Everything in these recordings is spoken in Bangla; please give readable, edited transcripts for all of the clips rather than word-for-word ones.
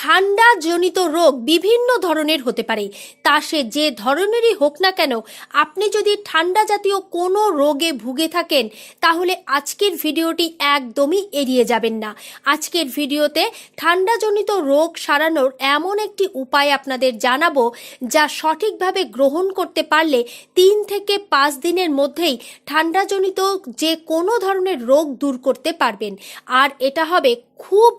ঠান্ডা জনিত রোগ বিভিন্ন ধরনের হতে পারে, তা সে যে ধরনেরই হোক না কেন। আপনি যদি ঠান্ডা জাতীয় কোনো রোগে ভুগে থাকেন তাহলে আজকের ভিডিওটি একদমই এড়িয়ে যাবেন না। আজকের ভিডিওতে ঠান্ডাজনিত রোগ সারানোর এমন একটি উপায় আপনাদের জানাবো, যা সঠিকভাবে গ্রহণ করতে পারলে 3 থেকে 5 দিনের মধ্যেই ঠান্ডাজনিত যে কোনো ধরনের রোগ দূর করতে পারবেন। আর এটা হবে খুব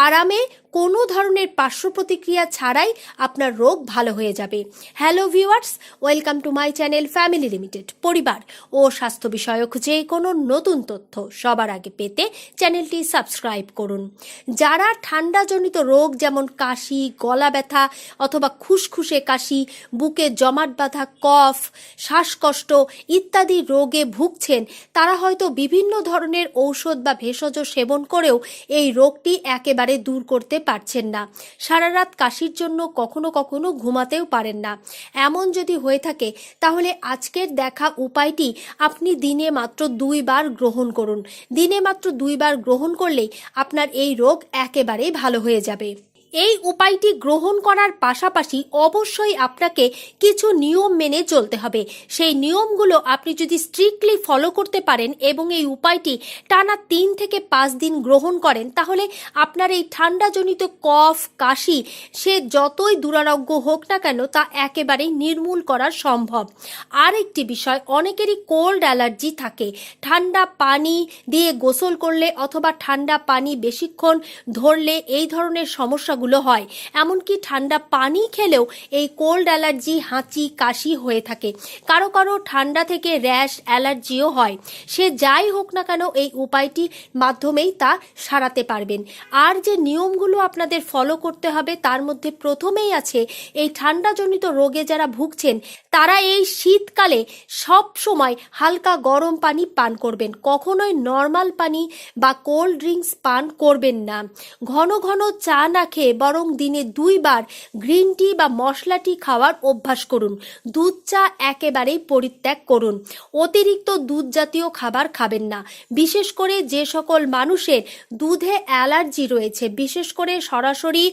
আরামে, কোনো ধরনের পার্শ্ব প্রতিক্রিয়া ছাড়াই আপনার রোগ ভালো হয়ে যাবে। Hello viewers, welcome to my channel family limited. পরিবার ও স্বাস্থ্য বিষয়ক যে কোনো নতুন তথ্য সবার আগে পেতে চ্যানেলটি সাবস্ক্রাইব করুন। যারা ঠান্ডাজনিত রোগ যেমন কাশি, গলা ব্যথা অথবা খুসখুসে কাশি, বুকে জমাট বাঁধা কফ, শ্বাসকষ্ট ইত্যাদি রোগে ভুগছেন, তারা হয়তো বিভিন্ন ধরনের ঔষধ বা ভেষজ সেবন করেও এই রোগটি একেবারে দূর করতে পারছেন না। সারা রাত কাশির জন্য কখনো কখনো ঘুমাতেও পারেন না। এমন যদি হয়ে থাকে তাহলে আজকের দেখা উপায়টি আপনি দিনে মাত্র 2 বার গ্রহণ করুন। দিনে মাত্র 2 বার গ্রহণ করলেই আপনার এই রোগ একেবারেই ভালো হয়ে যাবে। এই উপায়টি গ্রহণ করার পাশাপাশি অবশ্যই আপনাকে কিছু নিয়ম মেনে চলতে হবে। সেই নিয়মগুলো আপনি যদি স্ট্রিক্টলি ফলো করতে পারেন এবং এই উপায়টি টানা 3 থেকে 5 দিন গ্রহণ করেন, তাহলে আপনার এই ঠান্ডাজনিত কফ, কাশি সে যতই দুরারোগ্য হোক না কেন তা একেবারেই নির্মূল করা সম্ভব। আর একটি বিষয়, অনেকেরই কোল্ড অ্যালার্জি থাকে। ঠান্ডা পানি দিয়ে গোসল করলে অথবা ঠান্ডা পানি বেশিক্ষণ ধরলে এই ধরনের সমস্যা হয়। এমনকি ঠান্ডা পানি খেলেও এই কোল্ড অ্যালার্জি, হাঁচি, কাশি হয়ে থাকে। কারো কারো ঠান্ডা থেকে র্যাশ, অ্যালার্জিও হয়। সে যাই হোক না কেন এই উপায়টির মাধ্যমেই তা সারাতে পারবেন। আর যে নিয়মগুলো আপনাদের ফলো করতে হবে তার মধ্যে প্রথমেই আছে, এই ঠান্ডাজনিত রোগে যারা ভুগছেন তারা এই শীতকালে সব সময় হালকা গরম পানি পান করবেন। কখনোই নর্মাল পানি বা কোল্ড ড্রিঙ্কস পান করবেন না। ঘন ঘন চা না খেয়ে বরং দিনে 2 বার গ্রিন টি বা মশলা টি খাওয়ার অভ্যাস করুন। দুধ চা একেবারেই পরিত্যাগ করুন। অতিরিক্ত দুধ জাতীয় খাবার খাবেন না। বিশেষ করে যে সকল মানুষের দুধে অ্যালার্জি রয়েছে, বিশেষ করে সরাসরি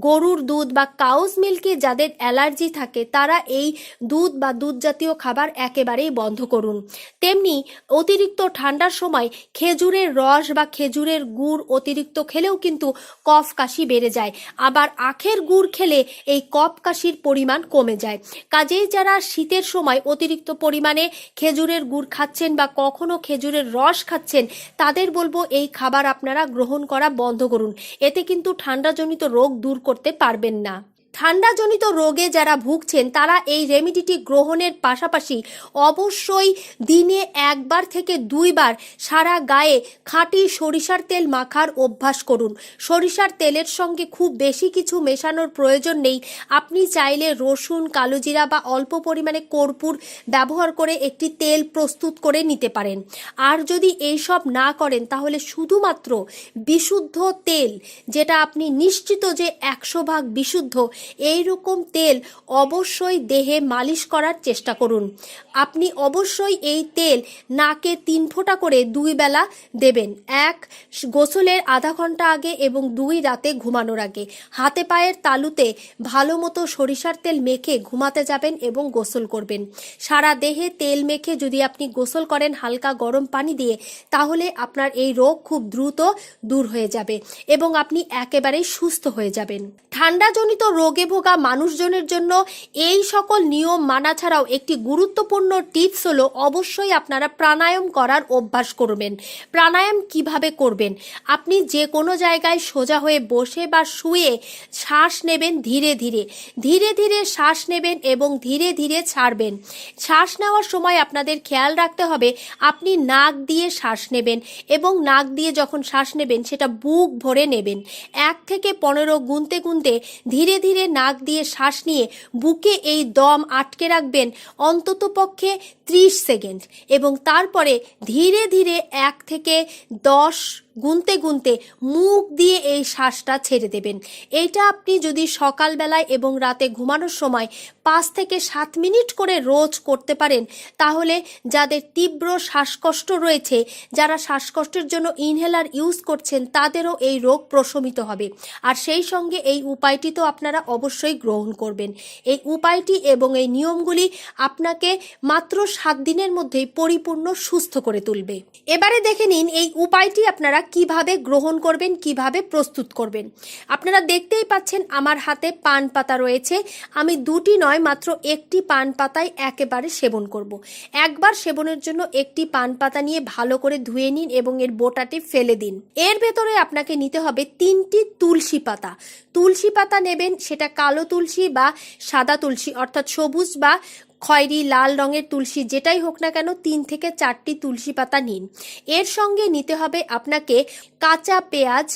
গরুর দুধ বা কাউস মিল্কে যাদের অ্যালার্জি থাকে, তারা এই দুধ বা দুধ জাতীয় খাবার একেবারেই বন্ধ করুন। তেমনি অতিরিক্ত ঠান্ডার সময় খেজুরের রস বা খেজুরের গুড় অতিরিক্ত খেলেও কিন্তু কফ কাশি বেড়ে যায়। আবার আখের গুড় খেলে এই কফ কাশির পরিমাণ কমে যায়। কাজেই যারা শীতের সময় অতিরিক্ত পরিমাণে খেজুরের গুড় খাচ্ছেন বা কখনো খেজুরের রস খাচ্ছেন, তাদের বলবো এই খাবার আপনারা গ্রহণ করা বন্ধ করুন। এতে কিন্তু ঠান্ডাজনিত রোগ দূর করতে পারবেন না। ঠান্ডাজনিত রোগে যারা ভুগছেন তারা এই রেমেডিটি গ্রহণের পাশাপাশি অবশ্যই দিনে 1 বার থেকে 2 বার সারা গায়ে খাঁটি সরিষার তেল মাখার অভ্যাস করুন। সরিষার তেলের সঙ্গে খুব বেশি কিছু মেশানোর প্রয়োজন নেই। আপনি চাইলে রসুন, কালোজিরা বা অল্প পরিমাণে কর্পূর ব্যবহার করে একটি তেল প্রস্তুত করে নিতে পারেন। আর যদি এইসব না করেন তাহলে শুধুমাত্র বিশুদ্ধ তেল, যেটা আপনি নিশ্চিত যে 100% বিশুদ্ধ, এই রকম তেল অবশ্যই দেহে মালিশ করার চেষ্টা করুন। আপনি অবশ্যই এই তেল নাকে 3 ফোঁটা করে 2 বেলা দেবেন। 1 গোসলের আধা ঘন্টা আগে এবং 2 রাতে ঘুমানোর আগে। হাতে পায়ের তালুতে ভালো মতো সরিষার তেল মেখে ঘুমাতে যাবেন এবং গোসল করবেন। সারা দেহে তেল মেখে যদি আপনি গোসল করেন হালকা গরম পানি দিয়ে, তাহলে আপনার এই রোগ খুব দ্রুত দূর হয়ে যাবে এবং আপনি একেবারেই সুস্থ হয়ে যাবেন। ঠান্ডাজনিত রোগে ভোগা মানুষজনের জন্য এই সকল নিয়ম মানা ছাড়াও একটি গুরুত্বপূর্ণ টিপস হলো, অবশ্যই আপনারা প্রাণায়াম করার অভ্যাস করবেন। প্রাণায়াম কিভাবে করবেন? আপনি যে কোনো জায়গায় সোজা হয়ে বসে বা শুয়ে শ্বাস নেবেন, ধীরে ধীরে ধীরে ধীরে শ্বাস নেবেন এবং ধীরে ধীরে ছাড়বেন। শ্বাস নেওয়ার সময় আপনাদের খেয়াল রাখতে হবে আপনি নাক দিয়ে শ্বাস নেবেন এবং নাক দিয়ে যখন শ্বাস নেবেন সেটা বুক ভরে নেবেন। 1 থেকে 15 গুনতে গুনতে ধীরে ধীরে নাক দিয়ে শ্বাস নিয়ে বুকে এই দম আটকে রাখবেন অন্ততপক্ষে 30 সেকেন্ড এবং তারপরে ধীরে ধীরে 1 থেকে 10 গুনতে গুনতে মুখ দিয়ে এই শ্বাসটা ছেড়ে দেবেন। এইটা আপনি যদি সকালবেলায় এবং রাতে ঘুমানোর সময় 5 থেকে 7 মিনিট করে রোজ করতে পারেন, তাহলে যাদের তীব্র শ্বাসকষ্ট রয়েছে, যারা শ্বাসকষ্টের জন্য ইনহেলার ইউজ করছেন, তাদেরও এই রোগ প্রশমিত হবে। আর সেই সঙ্গে এই উপায়টি তো আপনারা অবশ্যই গ্রহণ করবেন। এই উপায়টি এবং এই নিয়মগুলি আপনাকে মাত্র 7 দিনের মধ্যেই পরিপূর্ণ সুস্থ করে তুলবে। এবারে দেখে নিন এই উপায়টি আপনারা কিভাবে গ্রহণ করবেন, কিভাবে প্রস্তুত করবেন। আপনারা দেখতেই পাচ্ছেন আমার হাতে পান পাতা রয়েছে। আমি 2টি নয়, মাত্র 1টি পান পাতায় একেবারে সেবন করব। একবার সেবনের জন্য একটি পান পাতা নিয়ে ভালো করে ধুয়ে নিন এবং এর বোটাটি ফেলে দিন। এর ভেতরে আপনাকে নিতে হবে 3টি তুলসী পাতা। তুলসী পাতা নেবেন, সেটা কালো তুলসী বা সাদা তুলসী, অর্থাৎ সবুজ বা খয়েরি লাল রঙের তুলসী যেটাই হোক না কেন, 3 থেকে 4টি তুলসী পাতা নিন। এর সঙ্গে নিতে হবে আপনাকে কাঁচা পেঁয়াজ,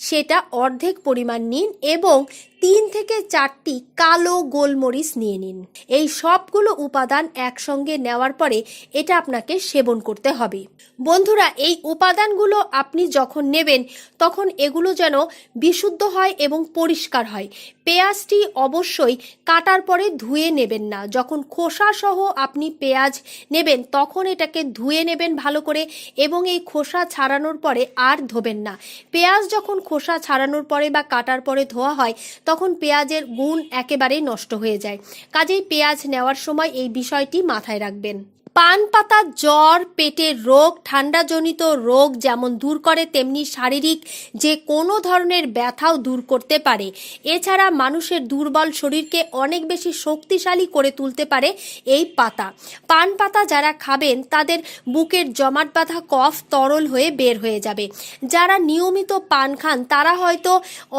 সেটা অর্ধেক পরিমাণ নিন এবং 3 থেকে 4টি কালো গোলমরিচ নিয়ে নিন। এই সবগুলো উপাদান একসঙ্গে নেওয়ার পরে এটা আপনাকে সেবন করতে হবে। বন্ধুরা, এই উপাদানগুলো আপনি যখন নেবেন তখন এগুলো যেন বিশুদ্ধ হয় এবং পরিষ্কার হয়। পেঁয়াজটি অবশ্যই কাটার পরে ধুয়ে নেবেন না। যখন খোসা সহ আপনি পেঁয়াজ নেবেন তখন এটাকে ধুয়ে নেবেন ভালো করে এবং এই খোসা ছাড়ানোর পরে আর ধোবেন না। পেঁয়াজ যখন খোসা ছাড়ানোর পরে বা কাটার পরে ধোয়া হয় তখন পেঁয়াজের গুণ একেবারেই নষ্ট হয়ে যায়। কাজেই পেঁয়াজ নেওয়ার সময় এই বিষয়টি মাথায় রাখবেন। পান পাতা জ্বর, পেটের রোগ, ঠান্ডাজনিত রোগ যেমন দূর করে, তেমনি শারীরিক যে কোনো ধরনের ব্যথাও দূর করতে পারে। এছাড়া মানুষের দুর্বল শরীরকে অনেক বেশি শক্তিশালী করে তুলতে পারে এই পাতা। পান পাতা যারা খাবেন তাদের বুকের জমাট বাঁধা কফ তরল হয়ে বের হয়ে যাবে। যারা নিয়মিত পান খান তারা হয়তো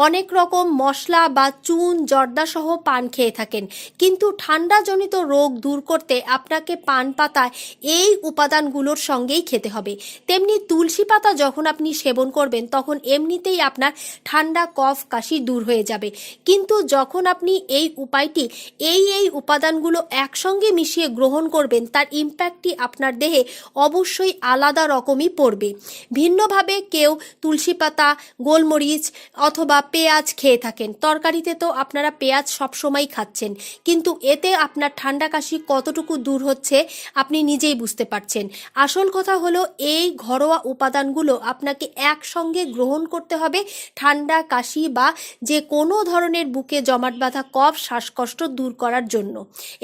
অনেক রকম মশলা বা চুন, জর্দা সহ পান খেয়ে থাকেন, কিন্তু ঠান্ডাজনিত রোগ দূর করতে আপনাকে পান পাতা এই উপাদানগুলোর সঙ্গেই খেতে হবে। তেমনি তুলসী পাতা যখন আপনি সেবন করবেন তখন এমনিতেই আপনার ঠান্ডা, কফ, কাশি দূর হয়ে যাবে। কিন্তু যখন আপনি এই উপায়টি এই উপাদানগুলো একসঙ্গে মিশিয়ে গ্রহণ করবেন, তার ইম্প্যাক্টটি আপনার দেহে অবশ্যই আলাদা রকমই পড়বে। ভিন্নভাবে কেউ তুলসী পাতা, গোলমরিচ অথবা পেঁয়াজ খেয়ে থাকেন। তরকারিতে তো আপনারা পেঁয়াজ সবসময় খাচ্ছেন, কিন্তু এতে আপনার ঠান্ডা, কাশি কতটুকু দূর হচ্ছে আপনি নিজেই বুঝতে পারছেন। আসল কথা হলো এই ঘরোয়া উপাদানগুলো আপনাকে একসঙ্গে গ্রহণ করতে হবে ঠান্ডা, কাশি বা যে কোনো ধরনের বুকে জমাট বাঁধা কফ, শ্বাসকষ্ট দূর করার জন্য।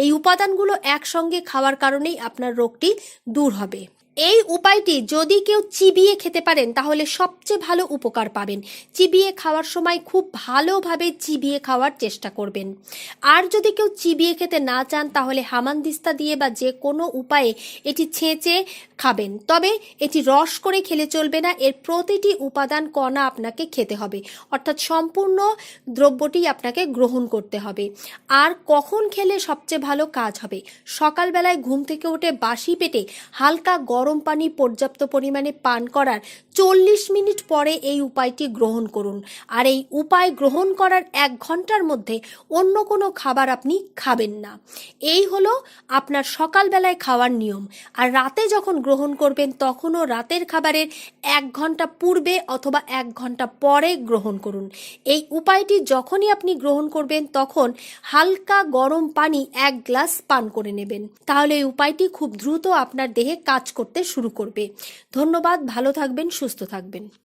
এই উপাদানগুলো একসঙ্গে খাওয়ার কারণেই আপনার রোগটি দূর হবে। এই উপায়টি যদি কেউ চিবিয়ে খেতে পারেন তাহলে সবচেয়ে ভালো উপকার পাবেন। চিবিয়ে খাওয়ার সময় খুব ভালোভাবে চিবিয়ে খাওয়ার চেষ্টা করবেন। আর যদি কেউ চিবিয়ে খেতে না চান তাহলে হামানদিস্তা দিয়ে বা যে কোনো উপায়ে এটি ছেঁচে খাবেন। তবে এটি রস করে খেলে চলবে না, এর প্রতিটি উপাদান কণা আপনাকে খেতে হবে, অর্থাৎ সম্পূর্ণ দ্রব্যটি আপনাকে গ্রহণ করতে হবে। আর কখন খেলে সবচেয়ে ভালো কাজ হবে? সকালবেলায় ঘুম থেকে উঠে বাসি পেটে হালকা গরম পানি পর্যাপ্ত পরিমাণে পান করার 40 মিনিট পরে এই উপায়টি গ্রহণ করুন। আর এই উপায় গ্রহণ করার 1 ঘন্টার মধ্যে অন্য কোনো খাবার আপনি খাবেন না। এই হলো আপনার সকালবেলায় খাওয়ার নিয়ম। আর রাতে যখন গ্রহণ করবেন তখনও রাতের খাবারের 1 ঘন্টা পূর্বে অথবা 1 ঘন্টা পরে গ্রহণ করুন। এই উপায়টি যখনই আপনি গ্রহণ করবেন তখন হালকা গরম পানি 1 গ্লাস পান করে নেবেন। তাহলে এই উপায়টি খুব দ্রুত আপনার দেহে কাজ করতে শুরু করবে। ধন্যবাদ, ভালো থাকবেন, সুস্থ থাকবেন।